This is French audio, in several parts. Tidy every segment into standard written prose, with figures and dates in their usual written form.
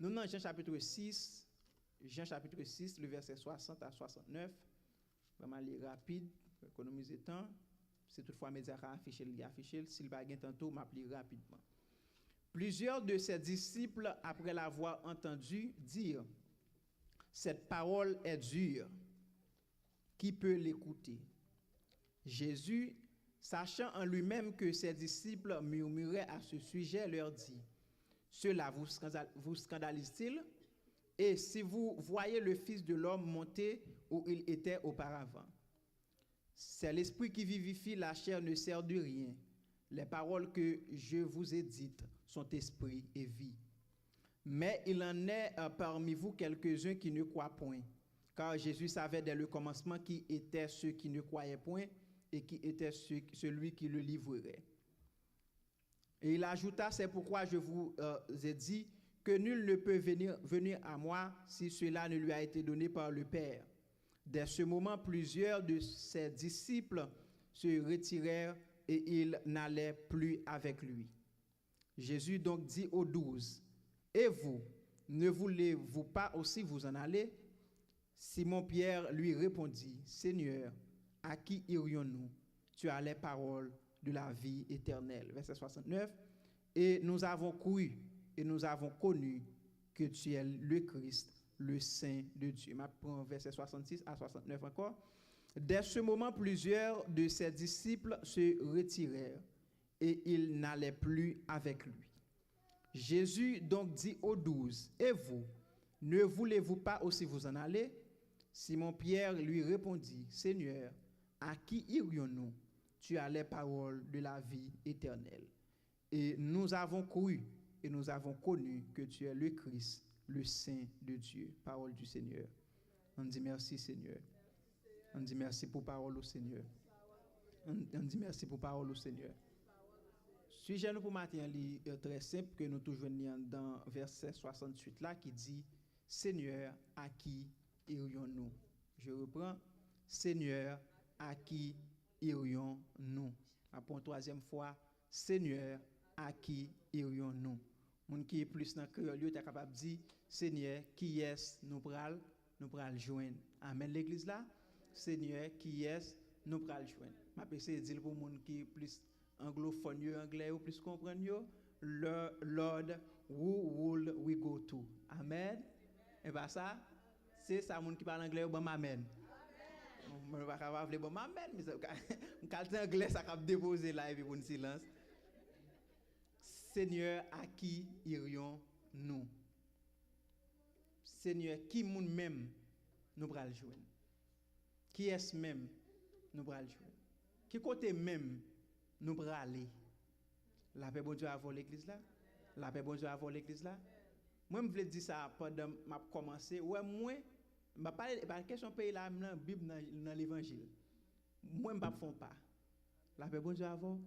Nous dans Jean chapitre 6, le verset 60 à 69. Vraiment aller rapide, pour économiser temps. Si toutefois média a affiché, s'il va gagner tantôt, m'appeler rapidement. Plusieurs de ses disciples, après l'avoir entendu dire, cette parole est dure, qui peut l'écouter? Jésus, sachant en lui-même que ses disciples murmuraient à ce sujet, leur dit, cela vous scandalise-t-il? Et si vous voyez le Fils de l'homme monter où il était auparavant, c'est l'esprit qui vivifie, la chair ne sert de rien. Les paroles que je vous ai dites sont esprit et vie. Mais il en est parmi vous quelques-uns qui ne croient point, car Jésus savait dès le commencement qui étaient ceux qui ne croyaient point et qui était celui qui le livrerait. Et il ajouta, c'est pourquoi je vous ai dit que nul ne peut venir à moi si cela ne lui a été donné par le Père. Dès ce moment, plusieurs de ses disciples se retirèrent et ils n'allaient plus avec lui. Jésus donc dit aux 12, et vous, ne voulez-vous pas aussi vous en aller? Simon-Pierre lui répondit, Seigneur, à qui irions-nous? Tu as les paroles de la vie éternelle. Verset 69. Et nous avons cru et nous avons connu que tu es le Christ, le Saint de Dieu. Je prends verset 66 à 69 encore. Dès ce moment, plusieurs de ses disciples se retirèrent et ils n'allaient plus avec lui. Jésus donc dit aux 12, et vous, ne voulez-vous pas aussi vous en aller? Simon-Pierre lui répondit, Seigneur, à qui irions-nous? Tu as les paroles de la vie éternelle. Et nous avons cru et nous avons connu que tu es le Christ, le Saint de Dieu. Parole du Seigneur. On dit merci Seigneur. On dit merci pour parole au Seigneur. On dit merci pour parole au Seigneur. Sujet nous pour matin très simple que nous toujours dans verset 68 là qui dit Seigneur, à qui irions-nous? Je reprends. Seigneur, à qui irions-nous? Après une troisième fois, Seigneur, à qui irions-nous? Moun qui est plus dans cœur, lui est capable de dire Seigneur, qui est nous pral joindre. Amen l'église là. Seigneur, qui est nous pral joindre. M'a essayer de dire pour moun qui est plus anglophone, anglais ou plus comprendre yo, Lord, who will we go to? Amen. Et bien ça, c'est ça moun qui parle anglais ou bon amen. Je ne vais pas parler bon amen, mais quand anglais ça cap déposer là et puis pour un silence. Seigneur, à qui irions-nous? Seigneur, qui moun même nous pral joindre? Qui est-ce même nous pral joindre? Qui côté même nous pral aller? La paix bon Dieu avant l'église là? La paix bon Dieu avant l'église là? Moi je voulais dire ça pendant m'a commencé. Ouais moi m'a parler par question pays là dans Bible dans l'évangile. Moi m'pa font pas. La paix bon Dieu avant.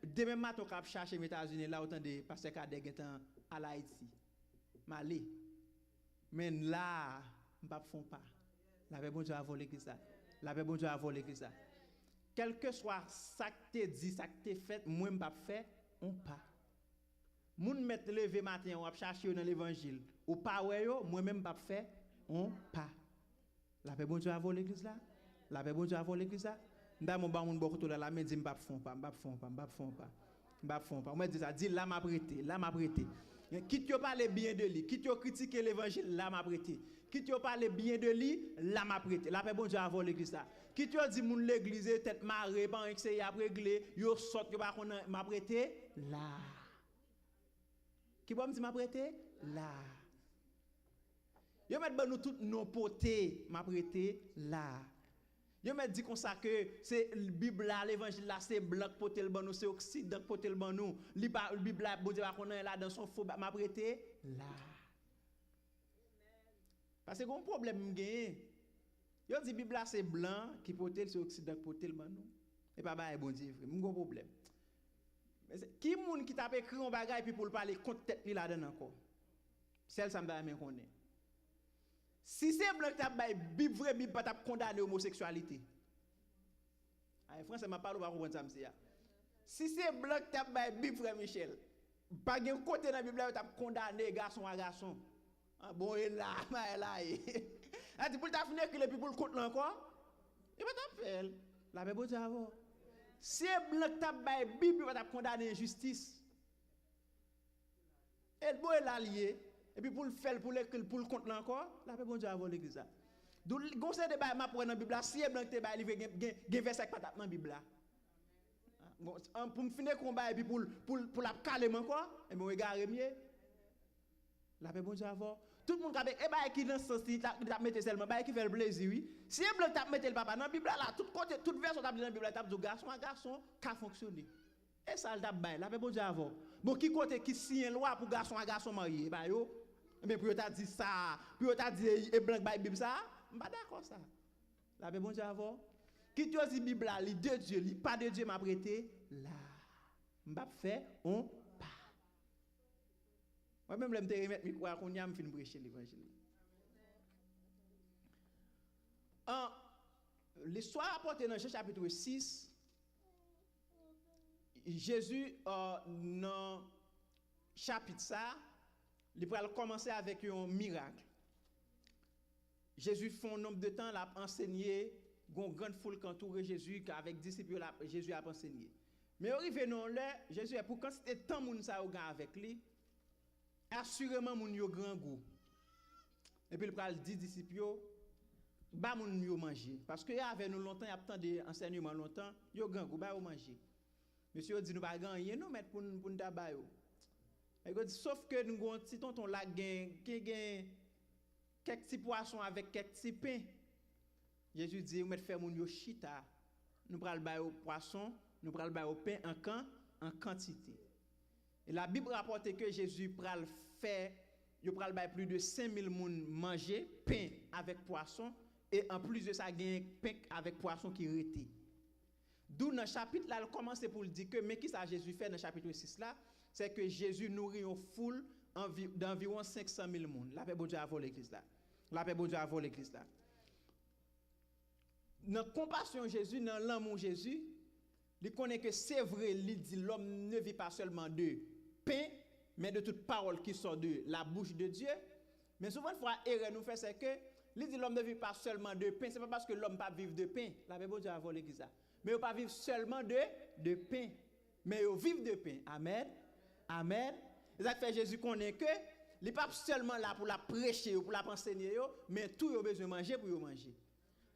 Demain matin on cap chercher aux États-Unis là autant de pasteur Kadek étant à l'Haïti. Malé. Mais là m'pa font pas. La paix bon Dieu avant l'église là. La paix bon Dieu avant l'église là. Quel que soit ça que tu dit, ça que tu fait, moi m'pa fait, on pas. Moun met lever matin on a chercher dans l'évangile. Ou pas ouais yo, moi même pas fait, on pas. La paix bon Dieu avant l'église là. La paix bon Dieu avant l'église là. Nda mon ba moun beaucoup là mais dit m'pa font pas. Moi dit ça dit là m'a prêté. Quitte yo parler bien de lui, quitte yo critiquer l'évangile, là m'a prêté. Quitte yo parler bien de lui, là m'a prêté. La paix bon Dieu avant l'église là. Quitte yo dit moun l'église tête marée pas que c'est y a réglé, yo sort yo pas connait m'a prêté là. Qui va me dire m'a prêté là. Yo met ban nous tout nos potés m'a prêté là. Yo met dit comme ça que c'est Bible là l'évangile là c'est blanc poté le ban nous c'est occident poté le ban nous. Bible là bon Dieu va connait là dans son faux m'a prêté là. Parce que un problème gagné. Yo dit Bible là c'est blanc qui poté c'est occident poté le ban nous. Et pas ba bon Dieu frère, m'gon problème. Mais qui moun qui t'a écrit un bagage puis pour parler contre tête li là-dedans encore. Celle ça me bien connaît. Si c'est blanc qui t'a bail Bible vrai Bible pas t'a condamner homosexualité. Ah français m'a parlé pas comprendre ça monsieur. Si c'est blanc qui t'a bail Bible frère Michel, pas gen côté dans Bible t'a condamner garçon à garçon. Ah bon, et là, elle dit pour ta finir que puis pour le compte là encore. Il va t'a faire. La Bible dit avant. Si blanc t'a bail Bible va t'a condamner injustice. Et le boy est l'allié et puis pour le faire pour le compte là encore, la Bible dit avant l'église là. Donc conseil de bail m'a pour dans la Bible là, si blanc t'a bail il verset pas dans la Bible là. Bon, pour me finir combat et puis pour la caler encore, et me regarder mieux. La paix bon Dieu avant. Tout le monde qui dans ce sens t'a mettre seulement qui fait le plaisir oui. Si un blanc t'a mettre le papa dans la Bible là tout côté toute version t'a dans la Bible t'a dit garçon à garçon qu'a fonctionné. Et ça t'a bail la paix bon Dieu avant. Bon qui côté qui signe loi pour garçon à garçon marié bah yo mais pour t'a dit ça, pour t'a dit et blanc bail Bible ça, pas d'accord ça. La paix bon Dieu avant. Qui te dit Bible là, li de Dieu, li pas de Dieu m'a prêté là. M'pa fait on pas. Moi même l'aime te remettre micro à konya m'fin prêcher l'évangile. L'histoire rapportée dans Jean chapitre 6 Jésus dans chapitre ça, il va commencer avec un miracle. Jésus fait un nombre de temps l'a enseigné une grande foule qui entourait Jésus avec disciples Jésus a enseigné. Mais arrivé non là, Jésus pour quand c'était tant moun ça avec lui, assurément moun yo grand goût. Et puis il pral dit disciples ba moun yo manger parce que y avait nous longtemps y a tant d'enseignement longtemps, yo grand goût ba yo manger. Monsieur dit nous pas gagner nous mettre pour nous tabac yo. Et dit sauf que nous gon petit tonton là gain quelques petits poissons avec quelques petits pains. Jésus dit, vous mettez faire mon yo chita, nous pral bay au poisson, nous pral bay au pain en quantité. Et la Bible rapporte que Jésus pral faire, il pral bay plus de 5000 moun manger pain avec poisson et en plus de ça gain pain avec poisson qui rete. D'où dans le chapitre là, il commence pour le dire que mais qui ça Jésus fait dans le chapitre 6 là, c'est que Jésus nourrit une foule d'environ 500 000 moun. La paix bon Dieu avant l'église là. La paix bon Dieu avant l'église là. Dans la compassion Jésus, dans l'amour Jésus, il connaît que c'est vrai, il dit l'homme ne vit pas seulement de pain, mais de toute parole qui sort de la bouche de Dieu. Mais souvent, il faut erreur nous fait, c'est que il dit l'homme ne vit pas seulement de pain, c'est pas parce que l'homme ne peut pas vivre de pain. La Bible dit avant l'église. Mais il ne peut pas vivre seulement de pain, mais il vit de pain. Amen. Amen. Et ça fait Jésus connaît que il n'est pas seulement là pour la prêcher ou pour la enseigner, mais tout il a besoin de manger pour manger.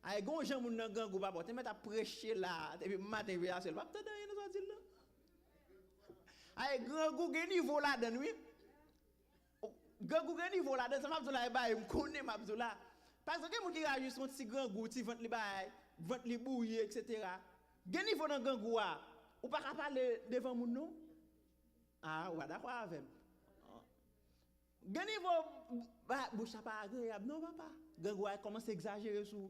Ay gon jan moun nan gang ou pas porter mais t'a prêcher là depuis matin vers seul pas t'entendre nous ça dit là ay grand gou gen niveau là dedans oui grand gou gen niveau là dedans ça m'a besoin là bail me connais m'a besoin là parce que moun qui a juste un petit grand gou ti vente li bail vente li bouilli etc. Gen niveau dans gang gou ou pas parler devant moun non ah ouais d'accord avec gen niveau ba bouche pas agréable non papa gang gou commence à exagérer sur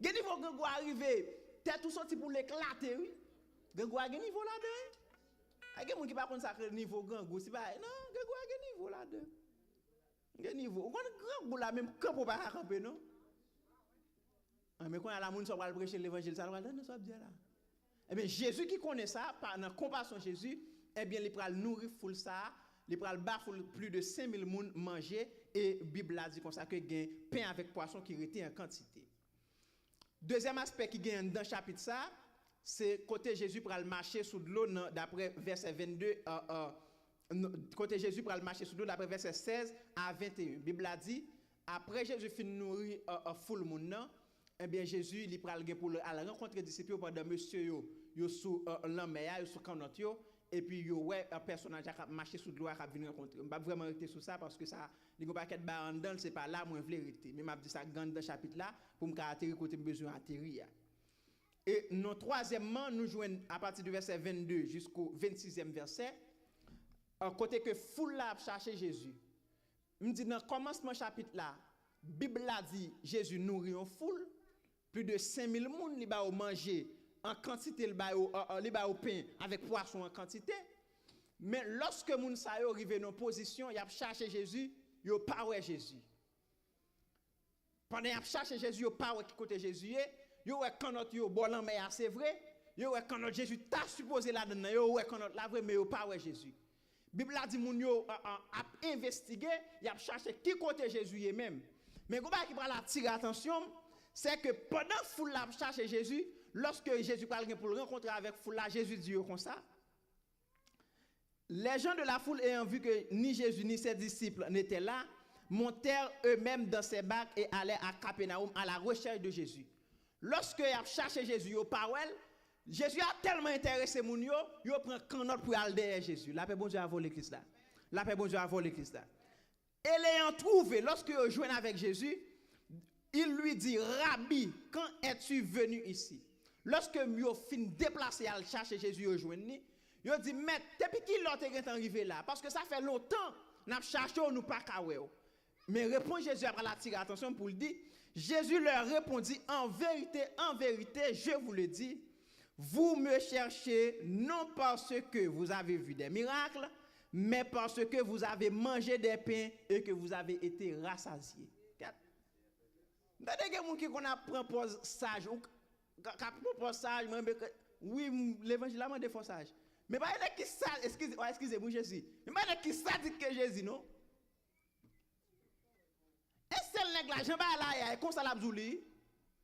Gen niveau Gengou arrivé, tête tout sorti pour l'éclater oui. Gengou a gen niveau là-dedans. A gen moun qui pas connait ça niveau Gengou, si pas non, Gengou a gen niveau là-dedans. Gen niveau, on grand gou là même camp pas camper non. Ah mais quand la moun so va prêcher l'évangile ça va donner ça bien là. Eh bien Jésus qui connaît ça par dans compassion Jésus, eh bien il pral nourrir foule ça. Il pral bafoul plus de 5000 moun manger et Bible a dit comme ça que gain pain avec poisson qui était en quantité. Deuxième aspect qui gagne dans chapitre ça, c'est côté Jésus pral marcher sous de l'eau d'après verset 22 côté Jésus pral marcher sous de l'eau d'après verset 16 à 21. Bible a dit après Jésus fin nourrir foule moun nan, eh bien Jésus il pral gain pour aller rencontrer disciples pendant monsieur yo sous l'enmer yo sous canot yo. Et puis yo ouais un personnage qui a marché sous l'eau a venir rencontrer. On pas vraiment rester sur ça parce que ça il pas qu'être ba en dedans c'est pas là moi vle rester. Mais m'a dit ça grande dans chapitre là pour me caractériser côté besoin atterrir. Et non troisièmement nous joignent à partir du verset 22 jusqu'au 26e verset côté que foule là chercher Jésus. Me dit dans commencement chapitre là Bible a dit Jésus nourrit une foule plus de 5000 moun li ba au manger en quantité le ba au pain avec poisson en quantité mais lorsque moun sa yo arrivé dans position y a cherché Jésus yo pas ouais Jésus pendant y a cherché Jésus yo pas ouais qui côté Jésus yo ouais quand notre yo bon mais c'est vrai yo ouais quand notre Jésus t'a supposé là dedans yo ouais quand notre la vrai mais yo pas ouais Jésus Bible a dit moun yo a investigué, il a cherché qui côté Jésus est même. Mais comment qui prend attirer attention, c'est que pendant foule la chercher Jésus, lorsque Jésus parle pour le rencontrer avec foule là, Jésus dit comme ça. Les gens de la foule ayant vu que ni Jésus ni ses disciples n'étaient là, montèrent eux-mêmes dans ces bacs et allaient à Capernaum à la recherche de Jésus. Lorsque ils ont cherché Jésus au parole, Jésus a tellement intéressé moun yo, yo prend canot pour aller derrière Jésus. La paix bon Dieu a volé Christ là. La paix bon Dieu a volé Christ là. Et l'ayant trouvé, lorsque ils joignent avec Jésus, il lui dit, Rabbi, quand es-tu venu ici? Lorsque yo fin déplacé à chercher Jésus yo joindre, yo dit, mais depuis qui l'autre est arrivé là? Parce que ça fait longtemps, n'a cherché nous pas kawé. Mais répond Jésus après la tirer attention pour le dire, Jésus leur répondit, en vérité, je vous le dis, vous me cherchez non parce que vous avez vu des miracles, mais parce que vous avez mangé des pains et que vous avez été rassasiés. Vous avez des gens qui prennent pause sage, ou qui pause sage, oui, l'évangile a demandé sage. Mais pas qui ça, excusez-moi Jésus. Mais pas qui ça dit que Jésus non. Est-ce que nèg la jambe là comme ça la bzouli?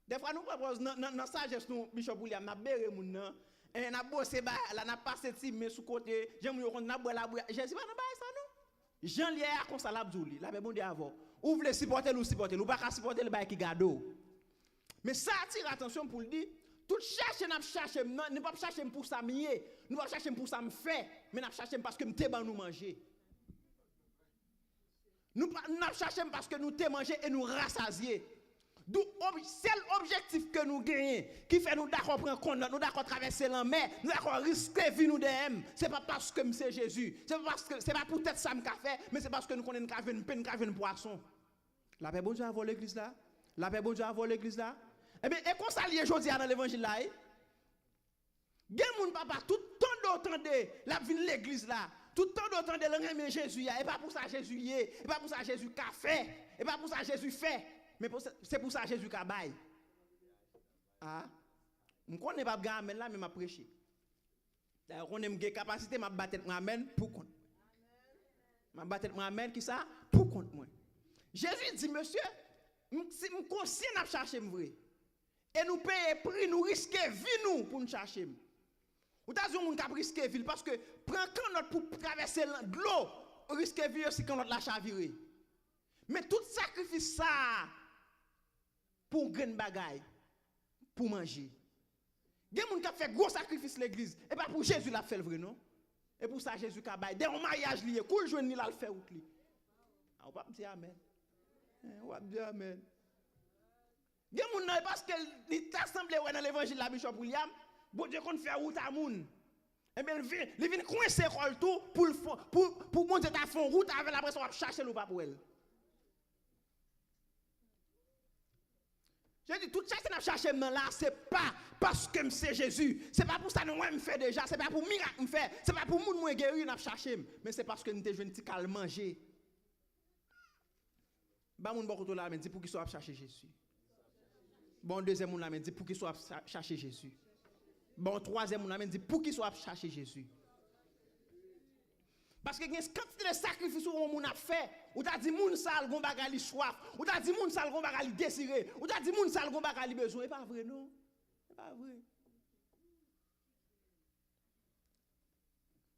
Des fois nous propose dans sagesse nous Bishop William n'a béré moun nan et n'a bossé ba là n'a passé ti mais sous côté, j'aime yo n'a boire la boire. Jésus pas dans ba ça non. Jean lié comme ça la bzouli. La bon Dieu avant. Ouvre le supporter ou pas supporter le ba qui gado. Mais ça attire attention pour le dire tout chercher n'a chercher ne pas chercher pour ça mier, nous pas chercher pour ça me faire, mais n'a chercher parce que m'te ban nous manger. Nous n'a chercher parce que nous te manger et nous rassasier. D'où seul objectif que nous gagnons qui fait nous d'accord prendre compte, nous d'accord traverser la mer, nous d'accord risquer vie nous dem, c'est pas parce que c'est Jésus, c'est pas pour tête ça me fait, mais c'est parce que nous connaissons une peine une poisson. La paix bon Dieu a volé l'église là. La paix bon Dieu a volé l'église là. Eh bien, et qu'on s'allie aujourd'hui dans l'évangile là. Gen moun papa tout temps d'entendre la vie de l'église là. Tout temps d'entendre le remet Jésus et pas pour ça Jésus y est, et pas pour ça Jésus qu'a fait, et pas pour ça Jésus fait, mais c'est pour ça Jésus qu'a bail. Ah, on connaît pas gamen là mais m'a prêcher. D'ailleurs on aime capacité m'a battre amen pour compte. M'a battre amen qui ça pour compte moi. Jésus dit monsieur, si me conscient n'a chercher vrai. Et nous payer prix, nous risquer vie nous pour nous chercher. Ou t'as dit on cap risquer vie parce que prend quand notre pour traverser l'eau, risquer vie aussi quand notre la chavirer. Mais tout sacrifice ça pour grain bagaille pour manger. Gen moun qui fait gros sacrifice l'église et pas pour Jésus l'a fait le vrai non. Et pour ça Jésus ka bail dès un mariage lié, cool joindre ni la le faire ou li. Ah on pas dire amen. On va dire amen. Gen moun nan parce que li t'assemblé dans l'évangile la Bishop William, bon Dieu qu'on fait route à moun. Et bien il vient coincer col tout pour monter ta fond route avec la pression chercher ou pas pour elle. Je dis tout ça que n'a cherché là c'est pas parce que c'est Jésus, c'est pas pour ça nous me fait déjà, c'est pas pour miracle me fait, c'est pas pour moun moi guéri n'a cherché, mais c'est parce que nous te jeune petit calme manger. Ba moun beaucoup là mais dit pour qu'il soit chercher Jésus. Bon deuxième moun là mais dit pour qu'il soit chercher Jésus. Bon troisième moun là mais dit pour qu'il soit chercher Jésus. Parce que quand les sacrifices où on a fait, ou t'as dit moun sal gon bagali soif, ou t'as dit moun sal gon bagali désiré, ou t'as dit moun sal gon bagali besoin, c'est pas vrai non. C'est pas vrai.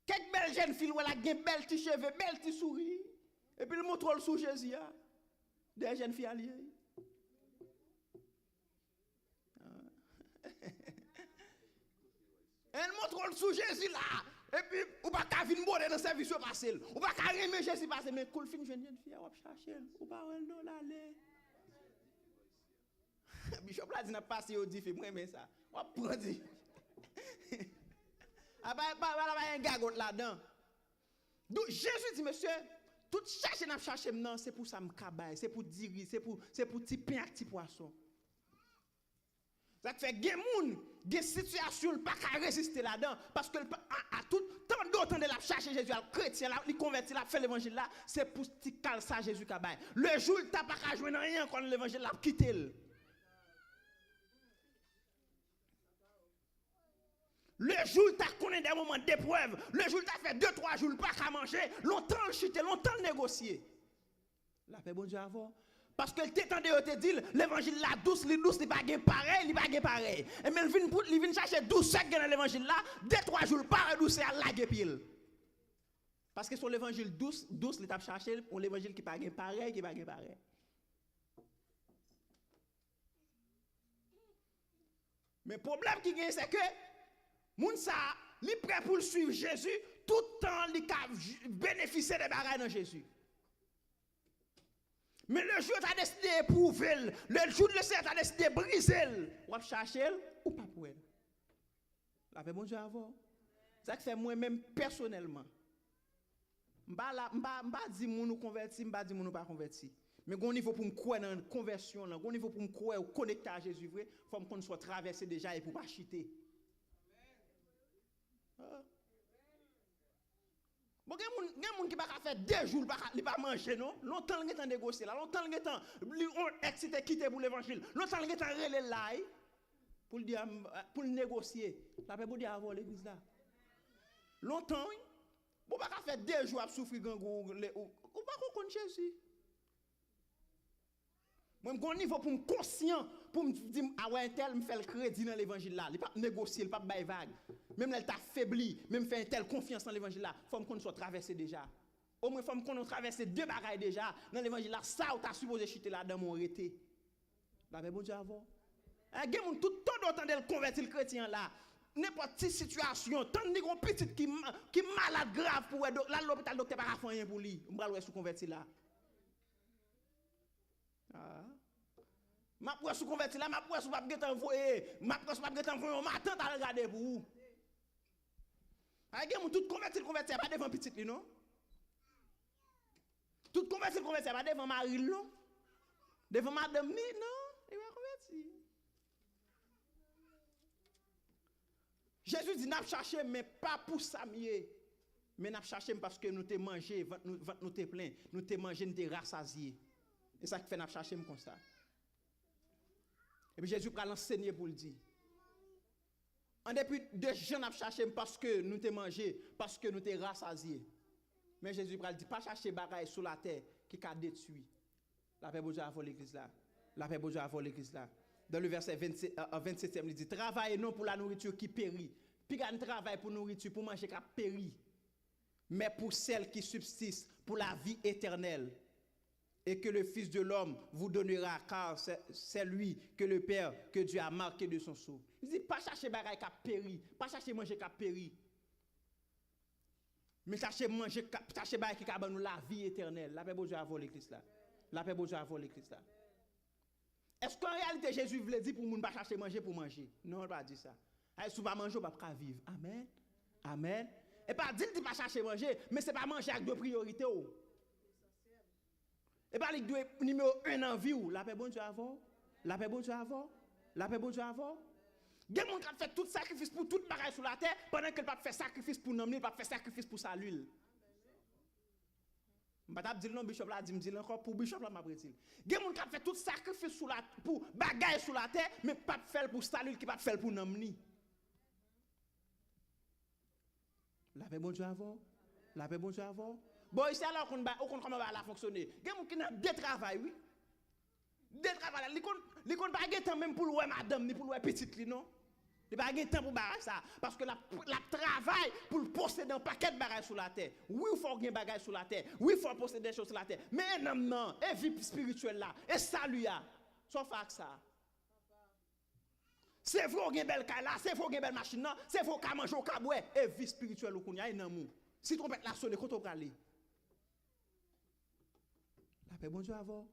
Quelques belles jeunes filles ou la gen belle petit cheveux, belle petit souris, et puis le montre le sous Jésus a. Des jeunes filles alliées. Elle montre le sous Jésus là. Et puis, ou pas qu'à venir bonne dans le service passé. Ou pas qu'à aimer Jésus passé. Mais cool fin jeune fille, on va chercher. Ou pas non l'aller. Bishop là dit n'a passé au dit fait moi mais ça. On va prendre. Ah bah un gagot là-dedans. Donc Jésus dit monsieur, tout chercher n'a chercher non, c'est pour ça me cabaye, c'est pour diri, c'est pour petit pain et petit poisson. Ça fait gen moun, gen situation pas qu'à résister là-dedans parce que à tout tant d'autres de la chercher Jésus à chrétien là, il converti là, fait l'évangile là, c'est pour petit cal ça Jésus cabaye. Le jour il t'a pas qu'à joindre rien quand l'évangile là quitter. Le jour où tu as connu des moments d'épreuve, le jour où tu as fait 2-3 jours pas qu'à manger, longtemps le chuter, longtemps le négocier. La paix bon Dieu avant. Parce que le t'étendait te dit l'évangile là douce, il pas pareil, il pas pareil. Et mais il vient chercher douce sec dans l'évangile là, 2-3 jours pas douce à la pile. Parce que sur l'évangile douce, il t'a cherché pour l'évangile qui pas pareil, qui pas pareil. Mais le problème qui gagne c'est que moun ça, il est prêt pour suivre Jésus tout le temps il a bénéficié des bagages dans Jésus. Mais le jour où tu as décidé d'éprouver, le jour où le Seigneur a décidé de briser, ou à chercher ou pas pour elle. La paix bon Dieu avant. Ça fait moi-même personnellement. M'ba di moun ou converti, m'ba di moun ou pas converti. Mais gon niveau pour me croire dans la conversion là, gon niveau pour me croire ou connecter à Jésus vrai, faut me qu'on soit traversé déjà et pour pas chuter. Bon, il y a des gens qui ne fait 2 jours, il ne pas manger, non? Longtemps, il a négocié, longtemps, il a excité quitté pour l'évangile, longtemps, il a relé là pour négocier. La paix, pour dire avoir l'église là. Longtemps, il ne pas faire 2 jours à souffrir, ou pas qu'on Jésus. Moi, je niveau pour me conscient, pour me dire, ah ouais, tel me fait le crédit dans l'évangile là. Il ne pas négocier, il ne pas bailler vague. Même là, il t'a affaibli, même fait une telle confiance dans l'évangile là. Il faut qu'on soit traversé déjà. Au moins, il faut qu'on traverse 2 bagailles déjà dans l'évangile là. Ça, tu as supposé chuter là dans mon rété. La paix, bon Dieu, avant. Il y a tout le temps d'autant de convertir le chrétien là. N'importe quelle situation, tant de gros petit qui malade grave pour là, l'hôpital, docteur pas faire rien pour lui. On va le sous convertir là. Ma pour sous converti là, ma pour sous pas envoyer, ma pour pas envoyer, on m'attend à regarder pour vous. Ay mon tout converti pas devant petit li non. Tout converti pas devant mari non. Devant madame ni non, il va converti. Jésus dit n'a chercher mais pas pour ça mieux. Mais n'a chercher parce que nous te manger, nous te plein, nous te manger, nous te rassasier. Et ça qui fait n'a chercher comme ça. Et puis Jésus va l'enseigner pour le dire. En dépit de gens n'a cherché parce que nous te mangé, parce que nous te rassasié. Mais Jésus va dire pas chercher bagaille sur la terre qui a détruit. La paix Dieu avant l'église là. La paix Dieu avant l'église là. Dans le verset 27e, il dit travaillez non pour la nourriture qui périt. Puis un travail pour nourriture pour manger qui périt. Mais pour celle qui subsiste pour la vie éternelle. Et que le Fils de l'homme vous donnera, car c'est lui que le Père, que Dieu a marqué de son sceau. Il dit, pas chercher bagaille qui a péri, pas chercher manger qui a péri, mais chercher manger, chercher bagaille qui a nous la vie éternelle. La paix de Dieu avant l'église là. La paix de Dieu avant l'église là. Est-ce qu'en réalité Jésus voulait dire pour nous pas chercher manger pour manger? Non, il ne pas dire ça. Si vous ne pas manger, vous ne pouvez pas vivre. Amen. Amen. Et pas dire que pas chercher manger, mais ce n'est pas manger avec 2 priorités. Et pas le numéro 1 en vie ou la paix bon Dieu avant, la paix bon Dieu avant, la paix bon Dieu avant. Il y a des gens qui fait tout sacrifice pour tout bagage sur la terre pendant qu'il pas fait sacrifice pour nous, il pas fait sacrifice pour sa l'huile. Je ne vais pas dire non bishop là, dit encore pour bishop là m'a dit. Il y a des gens qui fait tout sacrifice sur la pour bagage sur la terre mais pas faire pour sa l'huile qui pas faire pour nous. La paix bon Dieu avant, la paix bon Dieu avant. Bon, ici alors qu'on comment va la fonctionner. Il y a des gens qui ont 2 travail, oui. 2 travail, ils n'ont pas de temps même pour louer madame, ni pour louer petite, non. Ils n'ont pas de temps pour barrer ça. Parce que la travail pour posséder un paquet de bagages sur la terre. Oui, il faut gagner des bagages sur la terre. Oui, il faut posséder des choses sur la terre. Mais non, et vie spirituelle là, et salut là, sauf avec ça. C'est vrai qu'il y a une belle caille là, c'est vrai qu'il y a une belle machine là, c'est vrai qu'il y a manger au cabouet, et vie spirituelle il y a un amour. Si tu la sonne, quand tu aller. La paix bon Dieu avant.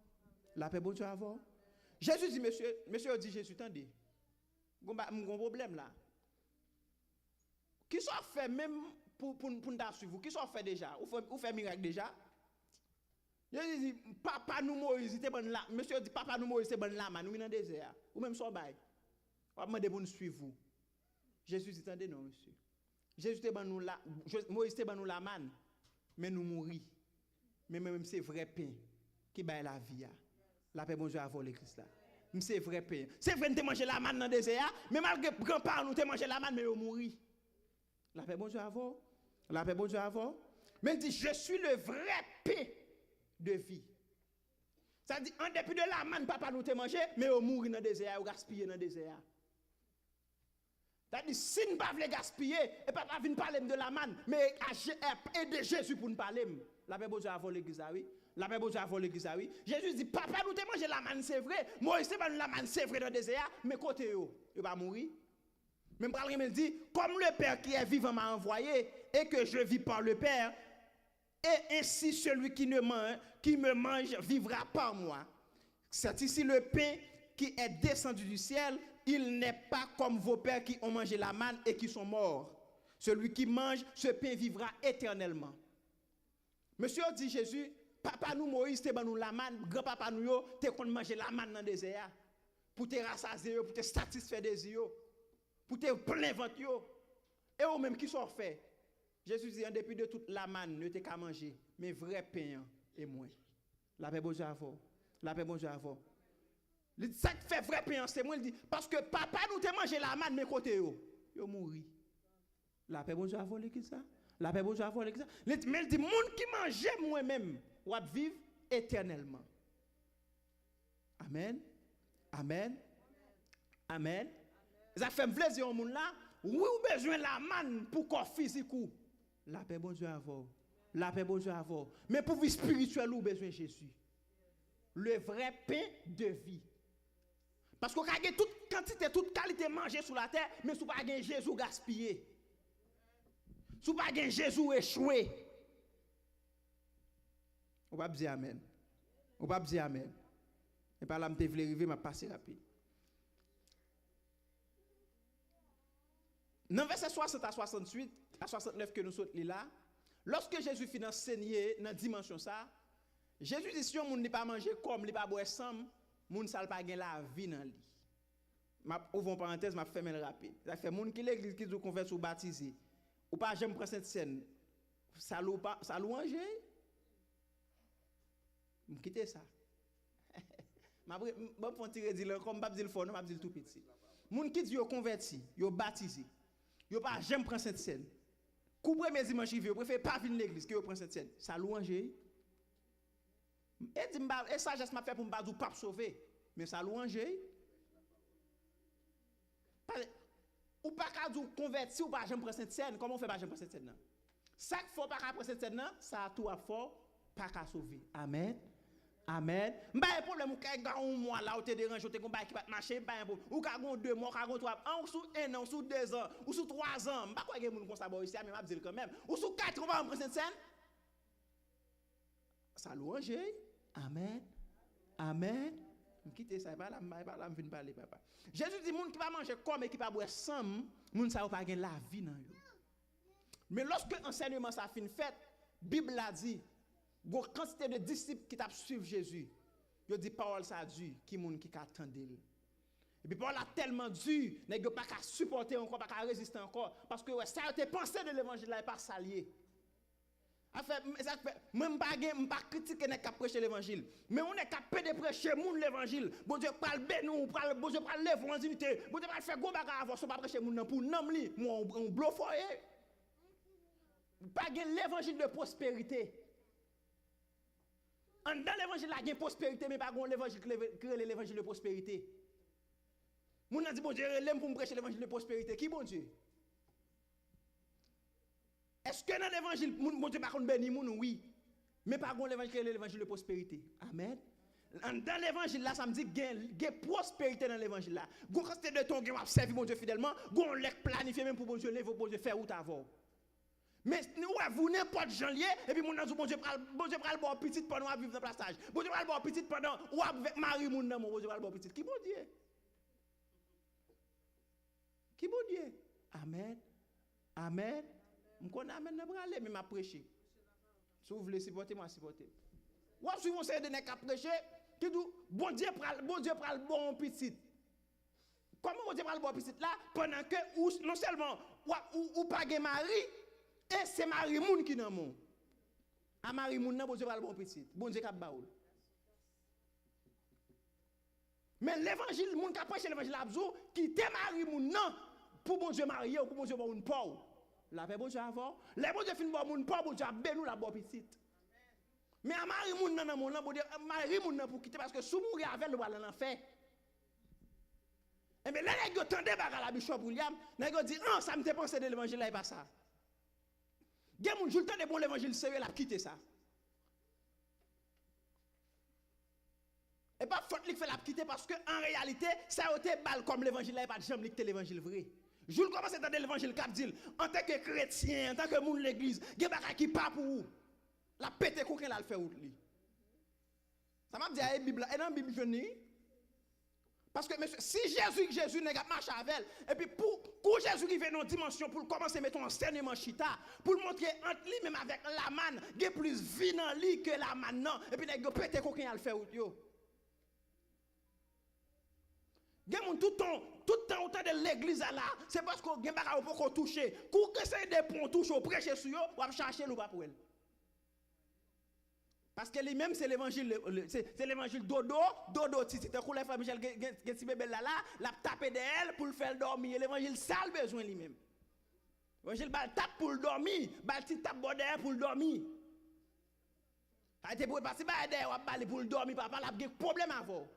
La paix bon Dieu avant. Jésus dit, monsieur dit Jésus, attendez. Il y a un problème là. Qui sont fait même pour nous suivre? Qui sont fait déjà? Ou fait miracle déjà? Jésus dit, papa nous Moïse, c'était bon là. Monsieur dit, papa nous Moïse, c'est bon là, nous dans le désert. Ou même so bail. On va demander pour nous suivre vous. Jésus dit, attendez non, monsieur. Jésus était bon nous là, Moïse était bon nous la manne, mais nous mourir. Mais même c'est vrai pain qui baille la vie. La paix bon Dieu a volé Christ là. C'est vrai pain. C'est vrai nous te manger la manne dans le désert, mais malgré grand-parents nous te manger la manne mais nous mourir. La paix, bon Dieu, avant. La paix, bon Dieu, avant. Mais il dit, je suis le vrai paix de vie. Ça dit, en dépit de la manne, papa nous te manger, mais on mourit dans le désert, ou gaspiller dans le désert. Ça dit, si nous ne pouvons pas gaspiller, et papa vient parler de la manne, mais aider Jésus pour nous parler. La paix, bon Dieu, avant l'église, oui. La paix, bon Dieu, avant l'église, oui. Jésus dit, papa nous te manger la manne, c'est vrai. Moïse te mange la manne, c'est vrai dans le désert, mais côté, il va mourir. Même Paul me dit, comme le Père qui est vivant m'a envoyé, et que je vis par le Père, et ainsi celui qui me mange vivra par moi. C'est ici le pain qui est descendu du ciel. Il n'est pas comme vos pères qui ont mangé la manne et qui sont morts. Celui qui mange ce pain vivra éternellement. Monsieur dit Jésus, papa nous Moïse te ban nous la manne, grand-papa nous yo te kon manger la manne dans le désert pour te rassasier, pour te satisfaire des yeux, pour te plein ventre yo. Et eux même qui sont faits. Jésus dit, en dépit de toute la manne, ne t'es qu'à manger, mais vrai pain et moins. La paix bonjour à vous. La paix bonjour à vous. Ça qui fait vrai pain, c'est moi, il dit, parce que papa nous t'a mangé la manne, mais côté yo mouri. La paix bonjour à vous, l'église ça. La paix bonjour à vous, l'église ça. Mais il dit, monde qui mange moi-même, va vivre éternellement. Amen. Amen. Amen. Ça fait plaisir au monde là. Oui, ou besoin de la manne pour corps physique ou. La paix, bon Dieu, à vous. La paix, bon Dieu, à vous. Mais pour vie spirituelle, vous besoin de Jésus. Le vrai pain de vie. Parce qu'on a toute quantité, toute qualité manger sur la terre, mais si vous n'avez pas Jésus gaspillé. Si vous n'avez pas Jésus échoué. On va dire Amen. On va dire Amen. Et par là, je vais arriver, je vais passer rapide. Dans verset 60 à 68, à 69 que nous sommes là, lorsque Jésus finit d'enseigner dans la dimension ça, Jésus dit si on ne pas manger comme, ne pas boire ensemble, moun sal pas gen la vie dans lui. Ma ouvre parenthèse, m'a fermer rapide. Ça fait moun qui l'église qui nous converse ou baptisé. Ou pas j'aime prendre cette scène. Ça louange. M'quitter ça. M'a bon pour tirer dire comme pas dire le fort, non m'a dire tout petit. Moun qui dit yo converti, yo baptisé. Yo pas j'aime prendre cette scène. Couper mes dimanches yo préfère pas venir l'église que yo prend cette scène. Ça louange. Et dit et sagesse m'a fait pour m'pa pas sauver, mais ça louange. Ou pas ka dou converti ou pas j'aime prendre cette scène, comment on fait pas j'aime prendre cette scène là? Ça qu'il faut pas prendre cette scène là, ça a tout à fort pas ka sauver. Amen. Amen. M'pa problème ou ka ga un mois là ou te dérange ou te kon ba qui pas marcher, pas un problème. Ou ka gon 2 mois, ka gon 3 ans, ou sous 1 an, sous 2 ans, ou sous 3 ans, m'pa quoi gen moun kon sa bo ici, mais m'a dire quand même. Ou sous 4 on va prendre cette scène. Ça louange. Amen. Amen. Quittez ça, pas là, me venir parler papa. Jésus dit moun qui va manger comme et qui va boire ensemble, moun ça pas gen la vie dans yo. Mais lorsque enseignement ça fin fait, Bible a dit, gon quantité de disciples qui t'a suivre Jésus. Yo dit parole ça dur, qui moun qui attendait. Et puis parole a tellement dur, nèg pas qu'à supporter encore, pas qu'à résister encore parce que ouais, ça a été pensé de l'évangile là et pas s'allier. Même pas critiquer n'est qu'à prêcher l'évangile, mais on est capable de prêcher moun l'évangile. Bon Dieu parle bénou, bon Dieu parle l'évangilité, bon Dieu parle faire gros bagarre avant so pas prêcher moun pour nom li, on blofoyer. Pas l'évangile de prospérité. Dans l'évangile là, il y a prospérité, mais pas l'évangile qui est l'évangile de prospérité. Moun a dit bon Dieu, l'aime pour me prêcher l'évangile de prospérité. Qui bon Dieu? Est-ce que dans l'évangile, mon Dieu par contre béni moun oui, mais pas gon l'évangile qui est l'évangile de prospérité. Amen. Dans l'évangile là, ça me dit gain prospérité dans l'évangile là. Gon quand de ton gain servir mon Dieu fidèlement, gon lek planifier même pour bon Dieu lever pour bon Dieu faire ou t'avoir. Mais vous n'importe janvier et puis mon nan bon Dieu pral bon petit pendant à vivre dans passage. Bon Dieu pral bon petit pendant ou avec mari moun nan bon Dieu pral bon petit. Qui bon Dieu? Qui bon Dieu? Amen. Amen. Je connais amen n'a pas aller mais m'a prêcher. Si vous voulez supporter moi supporter. Ou si vous savez de nèg a prêcher qui dit bon Dieu pral bon petit. Comment bon Dieu pral bon petit là pendant que ou non seulement ou pas gen mari et c'est mari moun qui nan mon. A mari moun nan bon Dieu pral bon petit. Bon Dieu k'ap baoul. Mais l'évangile moun qui prêcher l'évangile abzo qui te mari moun nan pour bon Dieu marié ou pour bon Dieu bon pauvre. La paix bon Dieu avant. Les bon Dieu fin bon moun pas bon Dieu ben nous la bon petite. Mais à mari moun nan moun nan bon Dieu mari moun nan pour quitter parce que sous mourir avec le va l'enfer. Et mais là nèg yo tande baga la bishop William, nèg yo dit "Ah, ça me te pensé de l'évangile là pas ça." Gen moun joul tande bon l'évangile sérieux la quitter ça. Et pas faute li fait la quitter parce que en réalité, ça a été bal comme l'évangile là pas jamais quitter l'évangile vrai. Je commence à entendre l'évangile cap dit en tant que chrétien, en tant que moun l'église, gen baga qui pas pour vous. La pété coquin là le fait out li. Ça m'a dit à Bible, et dans la Bible jeune. Parce que monsieur, si Jésus n'a pas marché avec elle, et puis pour Jésus qui vient dans une dimension pour commencer à mettre un enseignement chita, pour montrer entre lui même avec la manne, il y a plus vie dans lui que la manne non, et puis il y a pété coquin à le faire yo. Il y a tout le temps de l'église là, c'est parce qu'on n'a pas qu'on toucher. Quand essaye de prendre toucher, prêcher sur eux, on va chercher ou pas pour elle. Parce que lui-même, c'est l'évangile dodo, titi. T'as coulé frère Michel, qui bébé là, la tape d'elle pour le faire dormir. L'évangile, ça a besoin lui-même. L'évangile, bal tape pour le dormir, bal ti tape derrière pour le dormir. A été pour passer derrière, ou bal pour le dormir, papa, la a problème avant.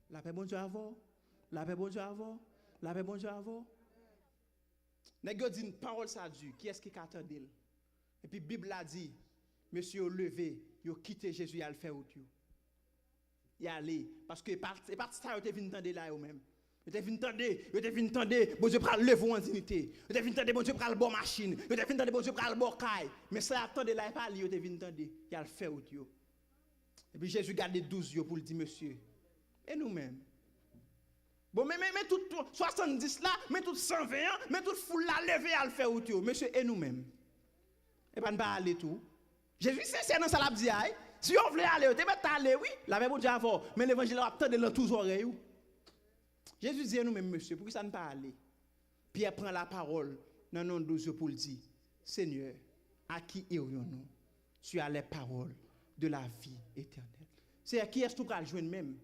La paix bon Dieu avant, la paix bon Dieu avant, la paix bon Dieu avant. Nèg yo dit une parole ça Dieu, qui est-ce qui attend d'elle? Et puis Bible a dit monsieur levé, yo quitté Jésus à le faire out yo. Y aller parce que parti ça yo te vinn tande là yo même. Yo te vinn tande, bon Dieu pral lever en dignité. Yo te vinn tande bon Dieu pral bon machine. Yo te vinn tande bon Dieu pral bon caille. Mais ça attendait là pas li yo te vinn tande, y a le faire out yo. Et puis Jésus garde 12 yo pour le dire monsieur. Et nous-mêmes. Bon mais tout 70 là, mais tout 120 ans, mais tout foule là lever à le faire out yo. Monsieur et nous-mêmes. Et pas aller tout. Jésus c'est dans ça l'a dit aïe. Si on voulait aller, on devait aller oui, la même bon Dieu avant, mais l'évangile a attendre dans tous oreilles. Jésus dit nous-mêmes monsieur, pourquoi ça ne pas aller? Pierre prend la parole dans nom 12 pour le dire Seigneur, à qui irions-nous? Tu as les paroles de la vie éternelle. C'est à qui est-ce que nous allons joindre même?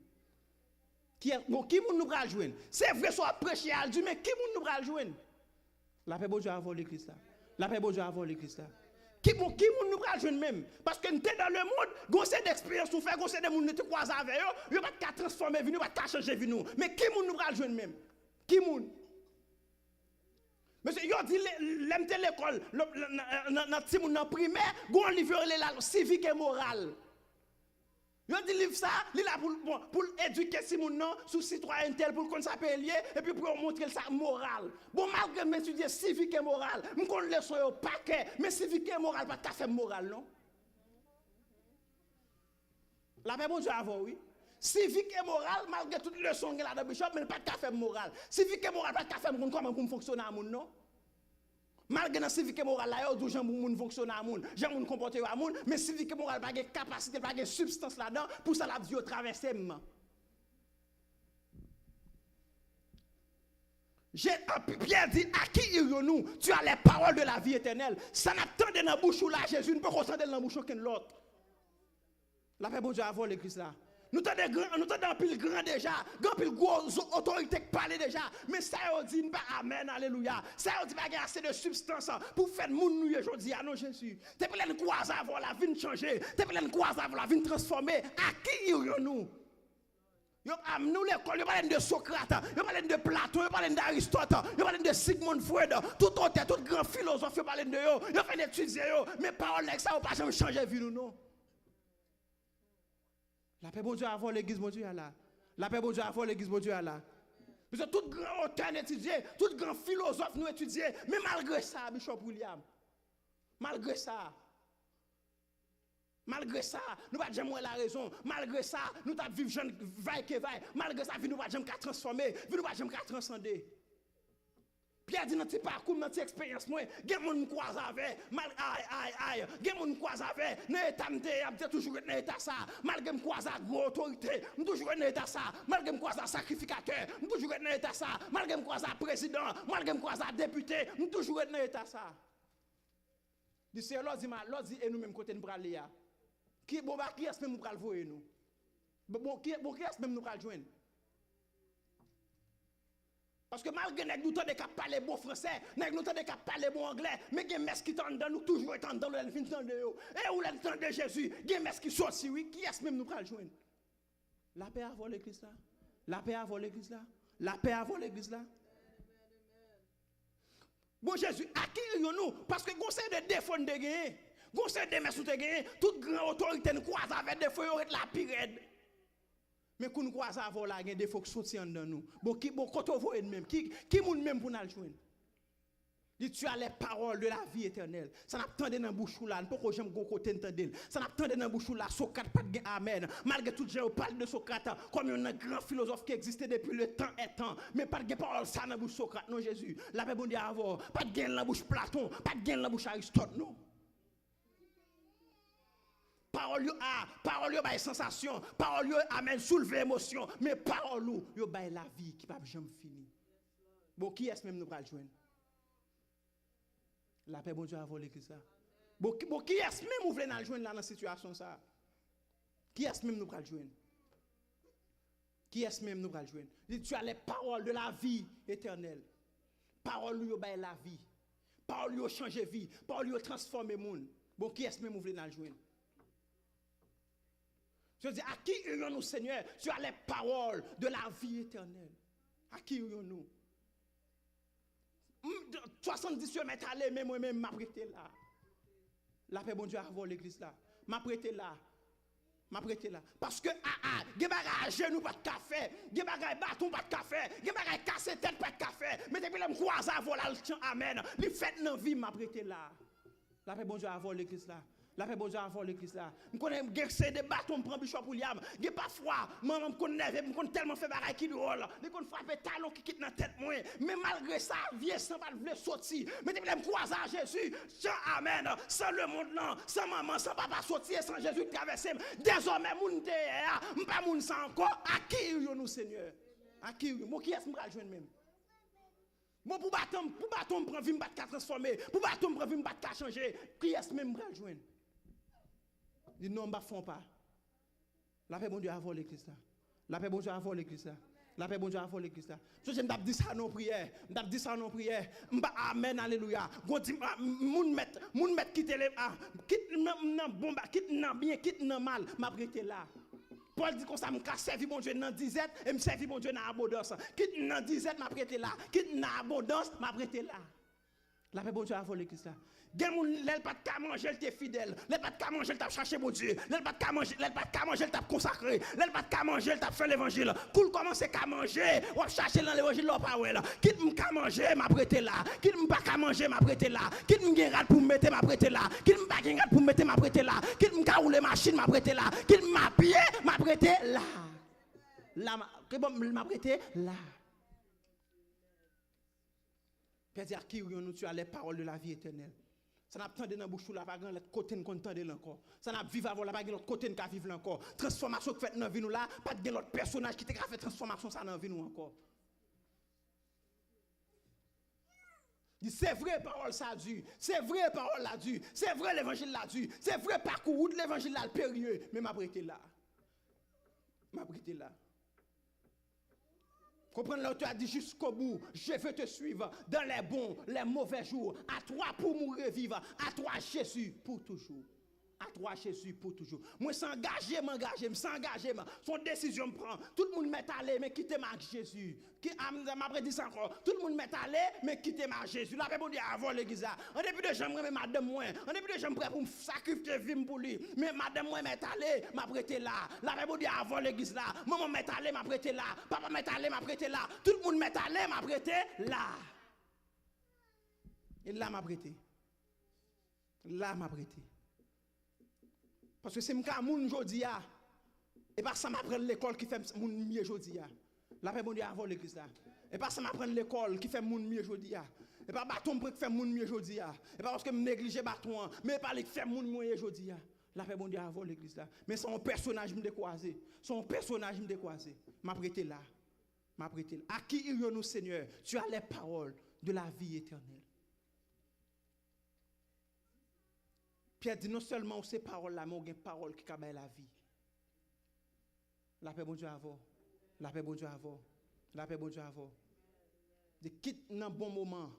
Qui nous allons joindre? C'est vrai soit prêcher à Dieu, mais qui nous allons joindre? La paix bon Dieu avant l'église là. La paix bon Dieu avant l'église là. Qui nous va joindre même parce que nous sommes dans le monde, gossé d'expérience nous fait, gossé de monde nous te croise avec eux, il pas qu'à transformer vie nous, pas changer vie nous. Mais qui nous va joindre même? Qui moun? Monsieur, yo dit l'aime l'école dans petit monde primaire, gon livre là civique et moral. Yo dit livre ça, il là pour éduquer si moun non sous citoyen tel pour qu'on s'appelle lié et puis pour montrer ça moral. Bon malgré m'étudier civique et moral, me connait leçon yo paquet, mais civique et moral pas café moral non. La paix bon Dieu avant oui. Civique et moral malgré toute leçon là dans bishop mais pas café moral. Civique et moral pas café comment pour fonctionner à moun non. Malgré dans civique et moral là, yo gens moun fonctionne à moun, gens moun comporter à moun, mais civique et moral pas de capacité, pas de substance là-dedans pour ça la vie au traverser. Pierre dit à qui irions-nous? Tu as les paroles de la vie éternelle. Ça n'attend dans la bouche là Jésus ne peut pas dans la bouche aucun l'autre. La paix bon Dieu avant l'église là. Nous t'en pile grand déjà, grand pile gros autorité qui parle déjà, mais ça on dit pas amen alléluia. Ça on dit pas assez de substance pour faire moun nous aujourd'hui à non Jésus. T'es plein croise avant la vie changer, t'es plein croise avant la vie transformer. À qui irions-nous? Yo nous l'école, yo parle de Socrate, yo parle de Platon, yo parle d'Aristote, yo parle de Sigmund Freud, tout autre, tout grand philosophe yo parle de yo fait étudier yo, mais parole avec ça on pas jamais changer vie nous non. La paix bon Dieu avant l'église bon Dieu là. La paix bon Dieu avant l'église bon Dieu là. Parce que tout grand auteur étudié, tout grand philosophe nous étudié, mais malgré ça, Bishop William, malgré ça, nous pas jamais la raison. Malgré ça, nous t'a vivre jeune vaille que vaille. Malgré ça, nous pas jamais transformer, nous pas jamais transcender. Pierre dit dans tes parcours, dans tes expériences, moi, gen moun croise avec, aïe, gen moun croise avec, dans l'état m'te toujours dans l'état ça, malgré me croise à gros autorité, me toujours dans l'état ça, malgré me croise à sacrificateur, me toujours dans l'état ça, malgré me croise à président, malgré me croise à député, me toujours dans l'état ça. Dit c'est l'autre dit et nous même côté nous pral là. Qui bon ba qui est même nous pral voyer nous. Bon qui est même nous pral joindre. Parce que malgré que nous avons parler bon français, nous avons parler bon anglais, mais il y a des messes qui sont dans nous, toujours étant dans le fin de eux. Et où l'entend de Jésus, il y a des messes qui sont aussi, oui, qui est-ce même nous prenons joindre? La paix avant l'église là. La paix avant l'église là. La paix avant l'église là. Bon Jésus, à qui nous? Parce que conseil de défense de gagner, conseil de messes de gagner, toute grande autorité nous croise avec des feux la pire. Mais quand nous croisons avant la guerre, des faut que sortir dans nous. Bon quand on voit même qui moun même pour nous joindre. Dit tu as les paroles de la vie éternelle. Ça n'a pas dans bouche là, pas que j'aime gon côté entendre. Ça n'a pas dans bouche là, Socrate pas de amen. Malgré tout gens parle de Socrate comme un grand philosophe qui existait depuis le temps et temps, mais pas de parole ça dans bouche Socrate non Jésus. La paix bon Dieu avant, pas de dans bouche Platon, pas de dans bouche Aristote non. Parole yo bay sensation, parole yo amène soulever émotion, mais parole yo bay la vie qui pas jamais fini. Bon qui est-ce même nous va joindre? La paix bon Dieu a volé que ça. Bon qui est-ce même vous voulez nous joindre là dans situation ça? Qui est-ce même nous va joindre? Qui est-ce même nous va joindre? Tu as les paroles de la vie éternelle. Parole yo bay la vie. Parole yo changer vie, parole yo transformer monde. Bon qui est-ce même vous voulez nous joindre? Je dis, à qui irons-nous, Seigneur? Tu as les paroles de la vie éternelle. À qui irons-nous? 70 km allé, mais moi-même, m'a prêté là. La paix, bon Dieu, avant l'église là. M'a prêté là. Parce que, des bagages genou pas de café, des bagages bâton pas de café, des bagages cassé tête pas de café. Mais depuis que je croise avant là, amen. Les fêtes dans vie, m'a prêté là. La paix, bon Dieu, avant l'église là. La paix bon Dieu avant l'église là. Je connais des bâtons, me prend bishop William. Je parfois, maman me connaît, me connaît tellement fait bagaille qui drôle. Je connais frapper talon qui quitte dans tête moi. Mais malgré ça, vieux sans pas vouloir sortir. Mais depuis me croiser à Jésus, sans amen, sans le monde là, sans maman, sans papa sortir, sans Jésus traverser. Désormais moun derrière, pas moun sans encore. À qui nous Seigneur? À qui moi qui est-ce me joindre même? Moi pour bâton me prend vie me pas transformer. Pour bâton me prend vie me pas changer. Qui est-ce même me joindre? Dit non, ne font pas. La paix, bon Dieu, avant l'église là. La paix, bon Dieu, avant l'église là. La paix, bon Dieu, avant l'église là. Je me dis ça non prière. Je me dis ça non prière. Amen, alléluia. Moun met quitter les. Quitte nan bon, quitte nan bien, quitte nan mal. M'a prêté là. Paul dit comme ça, je servi mon Dieu dans disette et je servi mon Dieu dans abondance. Quitte dans disette, m'a prêté là. Quitte dans abondance, m'a prêté là. La paix, bon Dieu, avant l'église là. Gen moun l'el pas de manger, elle t'est fidèle. L'el pas de manger, elle t'a cherché mon Dieu. L'el pas de manger, elle t'a consacré. L'el pas de manger, elle t'a fait l'évangile. Cool commence à manger, ou chercher dans l'évangile là pas ouais là. Quitte m'ka manger, m'a prêté là. Quitte m'pa ka manger, m'a prêté là. Quitte m'gen rat pour mettre, m'a prêté là. Quitte m'pa gen rat pour mettre, m'a prêté là. Quitte m'ka rouler machine, m'a prêté là. Quitte m'a pied, m'a prêté là. Là m'a prêté là. C'est-à-dire qui nous tu as les paroles de la vie éternelle. Ça n'a pas dans bouche là pas grand l'autre côté nous entendre encore. Ça n'a vivre avant là pas l'autre côté nous ka vivre encore. Transformation fait dans vie nous là, pas de l'autre personnage qui t'a fait transformation ça dans vie nous encore. C'est vrai parole ça dure, c'est vrai parole là dure, c'est vrai l'évangile là dure, c'est vrai parcours de l'évangile là le périlleux, mais m'a prêté là. M'a prêté là. Comprenez là, tu as dit jusqu'au bout, je veux te suivre dans les bons, les mauvais jours. À toi pour mourir vivre, à toi Jésus pour toujours. À toi Jésus pour toujours. Moi s'engager, m'engager, son décision me prend. Tout le monde met aller, mais quitter ma Jésus. Qui m'a prédit ça encore. Tout le monde met aller, mais quitter ma Jésus. La Bible dit avant l'église. En début de j'aimerais madame moi. En début de j'aimerais prêt pour me sacrifier vie pour lui. Mais madame moi met aller, m'a prêté là. La Bible dit avant l'église là. Maman met aller, m'a prêté là. Papa met aller, m'a prêté là. Tout le monde met aller, m'a prêté là. Et là m'a prêté. Là m'a prêté. Parce que c'est moun jodi a et pas ça m'apprend l'école qui fait moun mieux jodi a. La paix bon Dieu avant l'église là. Et pas ça m'apprend l'école qui fait moun mieux jodi a. Et pas bâton qui fait moun mieux jodi a. Et pas parce que me négliger bâton, mais pas qui fait moun mieux jodi a. La paix bon Dieu avant l'église là. Mais son personnage me décroisé. Son personnage me décroisé. M'a prêté là. M'a prêté là. À qui irons-nous Seigneur? Tu as les paroles de la vie éternelle. Pierre dit non seulement ces paroles-là, mais il y a des paroles qui cabellent la vie. La paix, bon Dieu, avant. La paix, bon Dieu, avant. La paix, bon Dieu, avant. De quitte dans bon moment,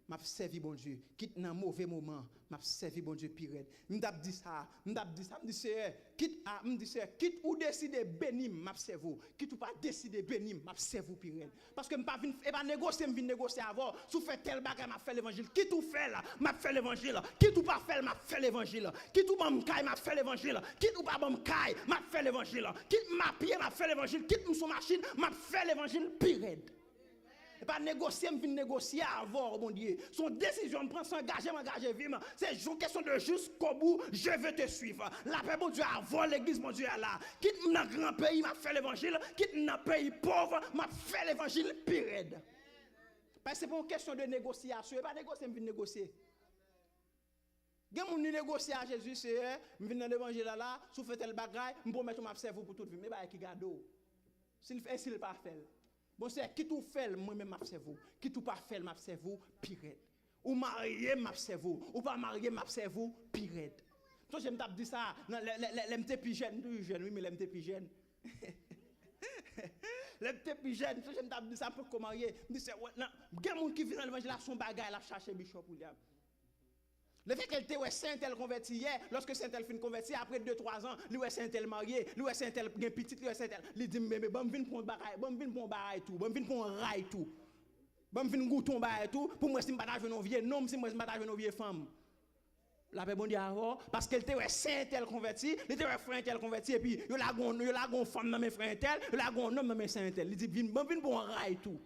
m'a servi bon Dieu. Quitte dans mauvais moment, m'a servi bon Dieu pire. M'dap dit ça, m'dit c'est quitte ou décider bénir m'a servi. Quitte ou pas décider bénir m'a servi pire. Parce que m'pas vinn pas négocier, m'vinn négocier avant. Sou fait tel bagage m'a fait l'évangile. Quitte ou fait là, m'a fait l'évangile. Quitte ou pas fait m'a fait l'évangile. Quitte ou bon caille m'a fait l'évangile. Quitte ou pas bon caille m'a fait l'évangile. Quitte ma pied m'a fait l'évangile. Quitte mon machine m'a fait l'évangile pire. Et pas négocier, me négocier avant, mon Dieu. Son décision de prendre, s'engager vivre. C'est une question de jusqu'au bout, je vais te suivre. La paix, mon Dieu, avant l'église, mon Dieu, là. Quitte dans grand pays, m'a fait l'évangile. Quitte dans pays pauvre, m'a fait l'évangile pire. Parce que c'est pas une question de négociation. Et pas négocier, me négocier. Quand on négocie à Jésus, c'est, je viens dans l'évangile là, sous fait tel bagaille, je promets que je m'observe pour toute vie. Mais bah, qui garde. S'il fait, s'il pas fait. Bon, c'est qui tout fait, moi-même m'observe. Qui tout pas fait, m'observe, pire. Ou marié, m'observe. Ou pas marié, m'observe, pire. Toi, j'aime t'ap dit ça, l'MT plus jeune, oui, mais l'MT plus jeune. L'MT plus jeune, toi, j'aime t'ap dit ça pour comment marier. Je dis, c'est, ouais, non, il y a des gens qui viennent dans l'évangile, son bagage, il a cherché Bishop William. Le fait qu'elle était Saint-Tel converti hier, lorsque Saint-Tel fin converti, après 2-3 ans, lui est Saint-Tel marié, lui est Saint-Tel bien petit, lui est Saint-Tel. Il dit, mais bon, viens pour un bagaille, bon, viens pour un bagaille tout, bon, viens pour un rail tout. Bon, viens goûter un bagaille tout, pour moi, si je ne partage un vieux homme, si moi, je ne partage une vieille femme. La paix bon Dieu avant, parce qu'elle était Saint-Tel converti, il était frère-tel converti, et puis, il a une femme dans mes frères-tel, il a un homme dans mes Saint-Tel. Il dit, viens pour un rail tout.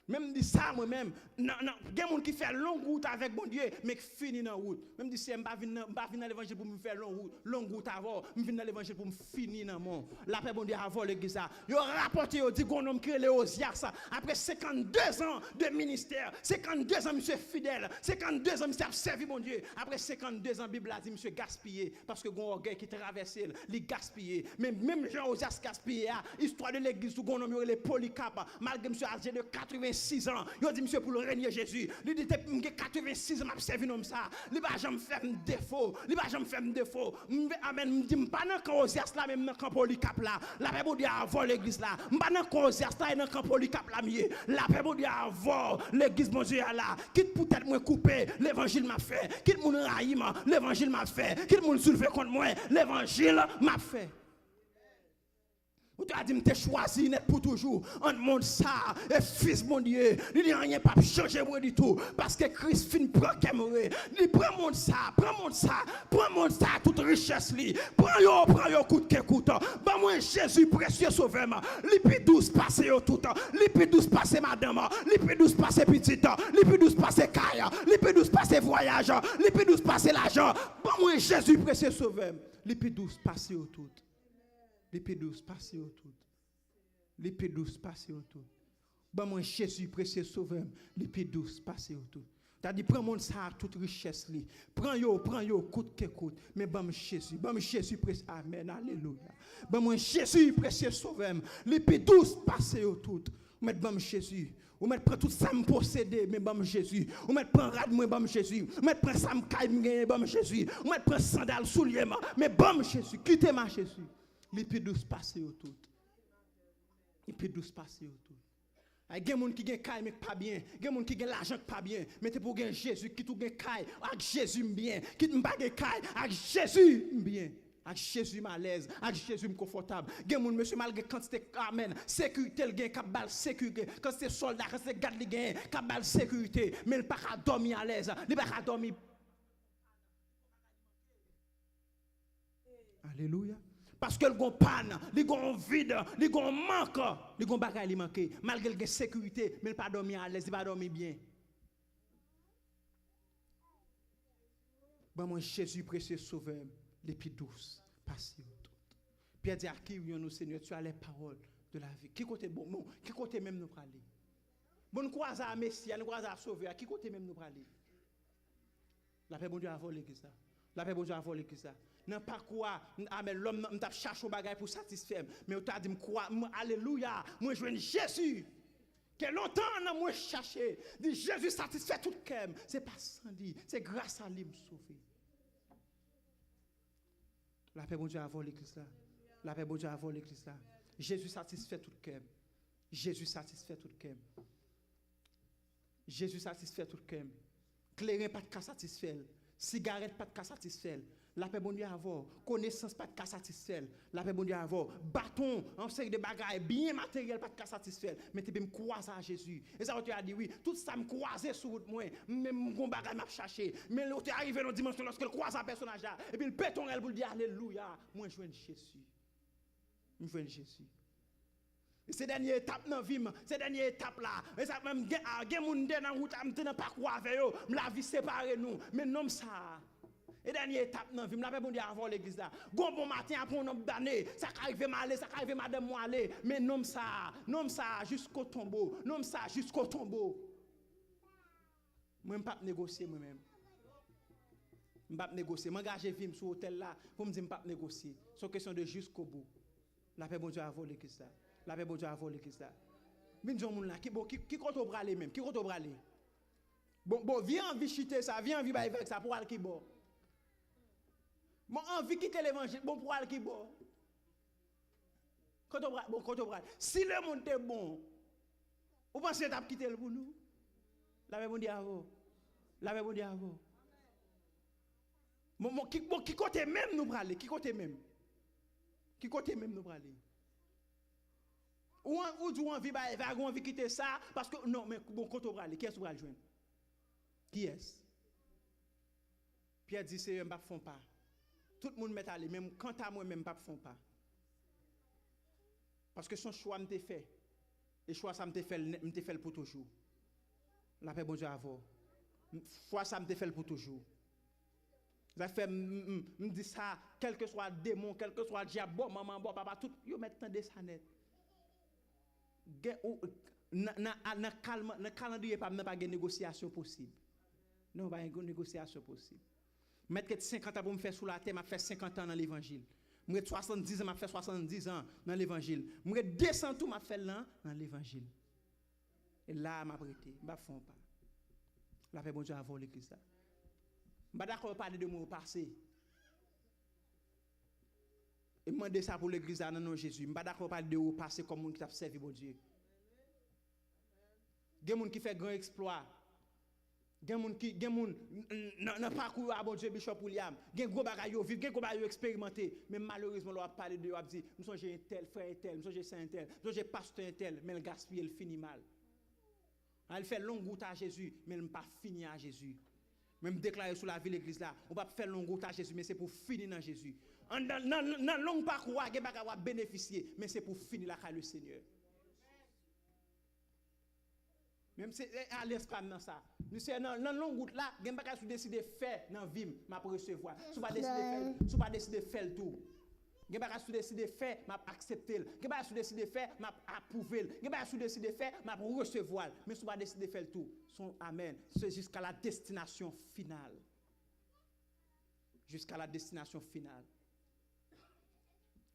Même dit ça moi-même, non, il y a des gens qui font longue route avec bon Dieu, mais qui finissent dans la route. Même dit, je ne vais pas venir dans l'évangile pour me faire longue route avant, je viens dans l'évangile pour me finir dans le monde. La paix bon Dieu avant l'église. Il a rapporté, il dit qu'on homme créé les Osias, après 52 ans de ministère, 52 ans, monsieur fidèle, 52 ans, monsieur a servi bon Dieu. Après 52 ans, la Bible a dit, monsieur gaspillé, parce que mon orgueil qui traverse, il gaspillé. Mais même Jean Osias gaspillé, histoire de l'église, où on homme les Polycarpe, malgré monsieur âgé de 86 ans, il dit monsieur pour le régner Jésus. Il dit depuis 86 ans m'a servi comme ça. Il va jamais faire un défaut. Il va jamais faire un défaut. Amen, me dit pas dans camp Osias là même dans camp Polycarpe là. La paix bon Dieu avant l'église là. Pas dans camp Osias là dans camp Polycarpe là mieux. La paix bon Dieu avant l'église mon Dieu là. Quitte peut-être moi couper, l'évangile m'a fait. Quitte mon raïm, l'évangile m'a fait. Quitte mon soulever contre moi, l'évangile m'a fait. Ou tu as dit, je choisi net pour toujours. En monde ça, et fils mon Dieu, il n'y a rien pas changer moi du tout. Parce que Christ fin prend qu'aimerait. Il prend monde ça, prends monde ça, toute richesse li. Prends yo, coûte que coûte. Bah moi Jésus précieux sauveur. Li plus douce passer au tout. Li plus douce passer madame. Li plus douce passer petite. Li plus douce passer caille. Li plus douce passer voyage. Li plus douce passer l'argent. Bah moi Jésus précieux sauveur. Li plus douce passer au tout. L'épée douce passez au tout. L'épée douce passez au tout. Bon moi Jésus précieux sauveur, l'épée douce passez au tout. T'as dit prends mon ça toute richesse li. Prends yo coûte que coûte. Mais bon Jésus précieux amen alléluia. Bon moi Jésus précieux sauveur, l'épée douce passez au tout. Mettre bon Jésus. Ou mettre prend tout ça me posséder mais bon Jésus. Ou mettre prend rad moi bon Jésus. Ou mettre prend ça me caille me bon Jésus. Ou mettre prend sandales soulier mais bon Jésus, quittez ma Jésus. L'épée douce passe au tout. L'épée douce passe au tout. Il y a des gens qui ont caille mais pas bien. Il y a des gens qui ont l'argent pas bien. Mais c'est pour Jésus qui tout caille avec Jésus bien. Qui ne pas caille avec Jésus bien. Avec Jésus à l'aise, avec Jésus confortable. Il y a des gens monsieur malgré quantité amen, sécurité le gain capable sécurité. Quand c'est soldat, quand c'est garde le gain capable sécurité, mais il pas à dormir à l'aise. Il pas à dormir. Alléluia. Parce que le gon panne, le gon vide, le gon manque, le gon bagay li manque, malgré la sécurité, mais il pas dormir à l'aise, il pas dormir bien. Bon moi Jésus précieux sauveur, l'épée douce, passe tout. Pierre dit à qui nous Seigneur, tu as les paroles de la vie. Qui côté bon, qui côté même nous parler. Bon croise à Messie, nous croise à sauveur, qui côté même nous parler. La paix bon Dieu a volé que ça. La paix bon Dieu a volé que ça. Non pas quoi, amen, l'homme m'a cherché un bagage pour satisfaire, mais on t'a dit quoi, alléluia, moi je veux Jésus. Que longtemps on moi cherché, dit Jésus satisfait tout cœur, c'est pas sans dire, c'est grâce à lui me sauver. La paix bon Dieu a volé l'église là. La paix bon Dieu a volé l'église là. Jésus satisfait tout cœur. Jésus satisfait tout cœur. Jésus satisfait tout le cœur. Clairin pas de cas satisfait. Cigarette pas de cas satisfait. La paix bon Dieu avoir. Connaissance pas de cas satisfait. La paix bon Dieu avoir. Bâton, en série de bagages bien matériel pas de cas satisfait. Mais tu peux me croiser à Jésus. Et ça tu as dit oui, tout ça me croiser sur route moi, même mon bagage m'a cherché. Mais l'autre est arrivé dans dimension lorsque le croise un personnage là et puis le péton elle pour dire alléluia, moi je joins Jésus. Je joins Jésus. Ces dernières étapes dans vie, ces dernières étapes là, et ça même gen moun dans route, m'tena pas quoi avec yo, la vie séparé nous, mais non ça. Et dernière étape dans vie, m'la bon Dieu avant l'église là. Bon matin après on d'année, ça arrive m'aller, ça arrive madame moi aller, mais non ça jusqu'au tombeau, non ça jusqu'au tombeau. Moi pas négocier moi-même. M'pas négocier, m'engager vivre sur hôtel là pour me dire m'pas négocier. C'est question de jusqu'au bout. La paix bon Dieu avant l'église là. La paix bon Dieu avant l'église là. Binjon moun là qui compte au bras les même, qui compte au bras les. Bon viens envie chiter ça, viens envie bailler avec ça pour aller qui bon. Bon envie quitter l'évangile, bon pour aller qui bon. Compte au bras. Si le monde est bon, vous pensez t'a quitter le pour nous? La paix bon Dieu avant. La paix bon Dieu avant. Bon qui côté même nous braler, qui côté même. Qui côté même nous braler. Ou du envie va envie quitter ça parce que non mais bon quand on va aller qui est-ce qu'on va le joindre qui est Pierre dit c'est pas font pas tout le monde met aller même quant à moi même pas font pas parce que son choix m'était fait et choix ça m'était fait pour toujours la paix bon Dieu avant foi ça m'était fait pour toujours ça fait me dit ça quel que soit démon quel que soit diable bon maman bon papa tout yo mettent de ça net dans calendrier pas de négociation possible. Non, pas de négociation possible. Mettre 50 ans pour me faire sous la terre, m'a fait 50 ans dans l'évangile. Moi 70 ans, m'a fait 70 ans dans l'évangile. Moi 200 tout m'a fait là dans l'évangile. Et là m'a prêté, m'a fond pas. La paix bon Dieu avant l'église là. M'a d'accord parler de mon passé. Et demander ça pour l'église là non Jésus. Je ne suis pas d'accord parler de passer comme monde qui t'a servi bon Dieu. Gen moun qui fait grand exploit. Gen moun nan parcours à bon Dieu Bishop William. Gen gros bagay yo vivre, gen gros bagay yo expérimenté, mais malheureusement on va parler de yo a dit, nous sommes un tel frère un tel, nous sommes saint un tel, nous sommes pasteur un tel, mais le gaspille il finit mal. Elle fait longue route à Jésus, mais elle pas fini à Jésus. Même déclarer sur la ville l'église là, on va faire longue route à Jésus, mais c'est pour finir dans Jésus. Dans long parcours, on va bénéficier, mais c'est pour finir la le Seigneur. Même si à l'esclave dans ça. Nous c'est dans longue route là, on va décider faire dans vie, m'a recevoir. Si pas décider faire, si pas décider faire tout. On va décider faire, m'a accepter. On va décider faire, m'a approuver. On va décider faire, m'a recevoir. Mais si pas décider faire tout, son amen, c'est jusqu'à la destination finale. Jusqu'à la destination finale.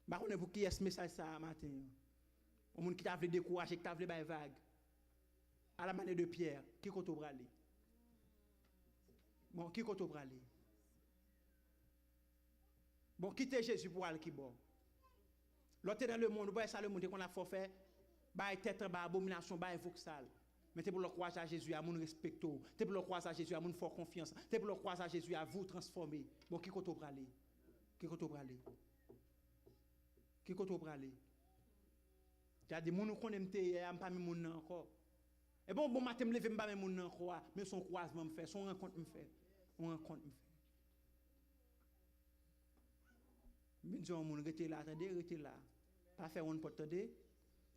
Bah on est pour qui est ce message ça matin. On monde qui t'a voulu décourager, qui t'a voulu bailler vague. À la manière de Pierre, qui compte au bras. Bon, qui compte au bras. Bon, quittez Jésus pour aller qui bon. L'autre dans le monde, vous voyez ça le monde qu'on a forfait, bah tête bah abomination, bah voxal. Mais c'est pour le croire à Jésus à mon respecto, c'est pour le croire à Jésus à mon fort confiance, c'est pour le croire à Jésus à vous transformer. Bon, qui compte au bras. Qui compte au bras. Qui compte au bras. Tu as dit mon qu'on aime te pas mon encore. Et bon matin me lever me pas mon encore, mais son croisement me fait, son rencontre me fait. On rencontre me fait. Binjon moun rete là, attendez, rete là. Pas faire on peut attendre.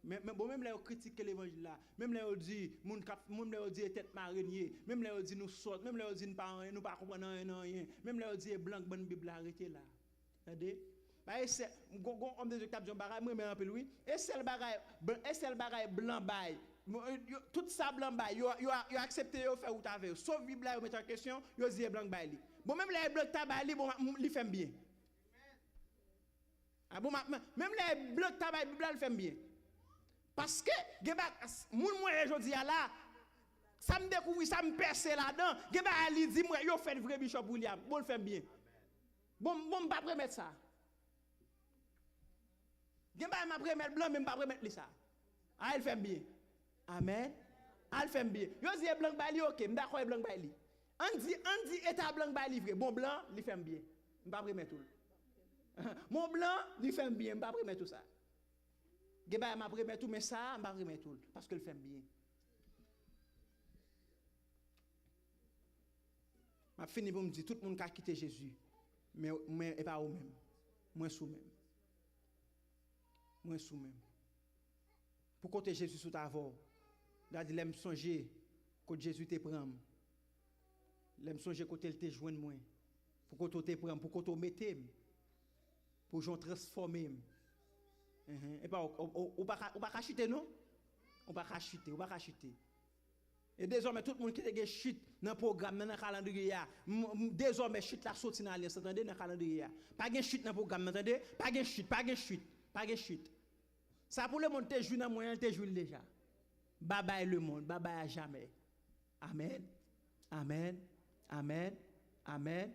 Mais bon même là on critique l'évangile là, même là on dit moun là on dit tête marinier, même là on dit nous sort, même là on dit nous pas comprendre rien, même là on dit blanc bonne Bible là, rete là. Attendez. Bah c'est homme de table Jean Baray, moi mais un peu lui. Et c'est le bagaille blanc bail. Tout ça blanc bail, yo accepté yo faire ou ta avec. Sauf Bible là, yo mettre en question, yo dit blanc bail li. Bon même les blanc tabac bon li fait bien. Ah bon même les blanc tabac Bible le fait bien. Parce que moun moi aujourd'hui là ça me découvrir ça me percer là-dedans, geba ali dit moi yo fait vrai Bishop William, bon le fait bien. Bon pas remettre ça. Geba m'a remettre blanc même pas remettre ça. Ah il fait bien. Amen. Al fait bien. Yo dit blanc ba li OK, m'dakor blanc ba li. On dit état blanc ba li vrai. Bon blanc, li fait bien. M'pa remettre tout. Mon blanc, li fait bien, m'pa remettre tout ça. Ge ba m'a remettre tout mais ça, m'pa remettre tout parce que le fait bien. M'a fini pour me dire tout le monde qui a quitté Jésus mais et pas ou même. Moi sous même. Moi sous même. Pour côté Jésus sous ta voix. Là dit l'aime songer que Jésus te prend. L'aime songer côté il te joindre moi. Pour côté te prend, pour côté mettre pour j'en transformer. Et pas ou pas chuter non? On pas chuter. Et désormais tout le monde qui te chute dans le programme dans le calendrier désormais chute la sorti dans l'alliance attendez dans le calendrier pas de chute dans le programme attendez pas de chute ça pour le monde te joue dans moyen te joue déjà bye bye le monde bye bye à jamais amen amen amen amen